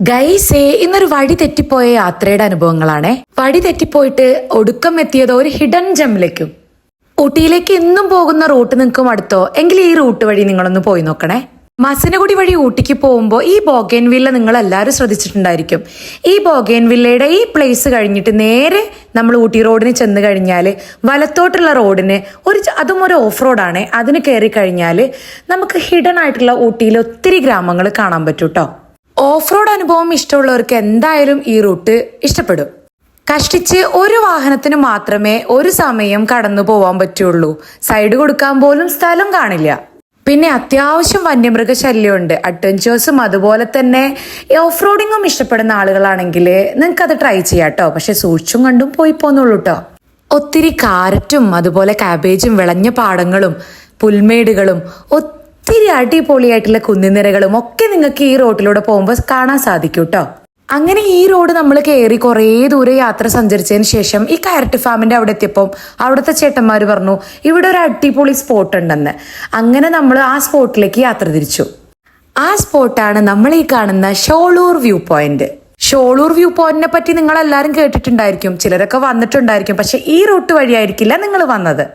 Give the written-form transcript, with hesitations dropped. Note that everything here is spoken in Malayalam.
ഗൈസേ ഇന്നൊരു വഴി തെറ്റിപ്പോയ യാത്രയുടെ അനുഭവങ്ങളാണേ. വഴി തെറ്റിപ്പോയിട്ട് ഒടുക്കം എത്തിയത് ഒരു ഹിഡൻ ജമ്മിലേക്കും. ഊട്ടിയിലേക്ക് എന്നും പോകുന്ന റൂട്ട് നിങ്ങൾക്കും അടുത്തോ എങ്കിൽ ഈ റൂട്ട് വഴി നിങ്ങളൊന്ന് പോയി നോക്കണേ. മസനഗുഡി വഴി ഊട്ടിക്ക് പോകുമ്പോൾ ഈ ബോഗൻവില്ല നിങ്ങൾ എല്ലാവരും ശ്രദ്ധിച്ചിട്ടുണ്ടായിരിക്കും. ഈ ബോഗൻവില്ലയുടെ ഈ പ്ലേസ് കഴിഞ്ഞിട്ട് നേരെ നമ്മൾ ഊട്ടി റോഡിന് ചെന്ന് കഴിഞ്ഞാൽ വലത്തോട്ടുള്ള റോഡിന് അതും ഒരു ഓഫ് റോഡാണ്. അതിന് കയറി കഴിഞ്ഞാൽ നമുക്ക് ഹിഡൻ ആയിട്ടുള്ള ഊട്ടിയിൽ ഒത്തിരി ഗ്രാമങ്ങൾ കാണാൻ പറ്റും കേട്ടോ. ഓഫ് റോഡ് അനുഭവം ഇഷ്ടമുള്ളവർക്ക് എന്തായാലും ഈ റൂട്ട് ഇഷ്ടപ്പെടും. കഷ്ടിച്ച് ഒരു വാഹനത്തിന് മാത്രമേ ഒരു സമയം കടന്നു പോവാൻ പറ്റുള്ളൂ. സൈഡ് കൊടുക്കാൻ പോലും സ്ഥലം കാണില്ല. പിന്നെ അത്യാവശ്യം വന്യമൃഗ ശല്യമുണ്ട്. അഡ്വഞ്ചേഴ്സും അതുപോലെ തന്നെ ഓഫ് റോഡിങ്ങും ഇഷ്ടപ്പെടുന്ന ആളുകളാണെങ്കിൽ നിങ്ങൾക്ക് അത് ട്രൈ ചെയ്യാം കേട്ടോ. പക്ഷെ സൂക്ഷിച്ചും കണ്ടും പോയി പോന്നുള്ളൂ കേട്ടോ. ഒത്തിരി കാരറ്റും അതുപോലെ കാബേജും വിളഞ്ഞ പാടങ്ങളും പുൽമേടുകളും ഒത്തിരി അടിപൊളിയായിട്ടുള്ള കുന്നിനിരകളും ഒക്കെ നിങ്ങൾക്ക് ഈ റോഡിലൂടെ പോകുമ്പോൾ കാണാൻ സാധിക്കും കേട്ടോ. അങ്ങനെ ഈ റോഡ് നമ്മൾ കയറി കുറേ ദൂരെ യാത്ര സഞ്ചരിച്ചതിന് ശേഷം ഈ കാരറ്റ് ഫാമിന്റെ അവിടെ എത്തിയപ്പോൾ അവിടുത്തെ ചേട്ടന്മാർ പറഞ്ഞു ഇവിടെ ഒരു അടിപൊളി സ്പോട്ട് ഉണ്ടെന്ന്. അങ്ങനെ നമ്മൾ ആ സ്പോട്ടിലേക്ക് യാത്ര തിരിച്ചു. ആ സ്പോട്ടാണ് നമ്മൾ ഈ കാണുന്ന Sholur view point. Sholur view പോയിന്റിനെ പറ്റി നിങ്ങൾ എല്ലാവരും കേട്ടിട്ടുണ്ടായിരിക്കും, ചിലരൊക്കെ വന്നിട്ടുണ്ടായിരിക്കും. പക്ഷെ ഈ റൂട്ട് വഴിയായിരിക്കില്ല നിങ്ങൾ വന്നത്.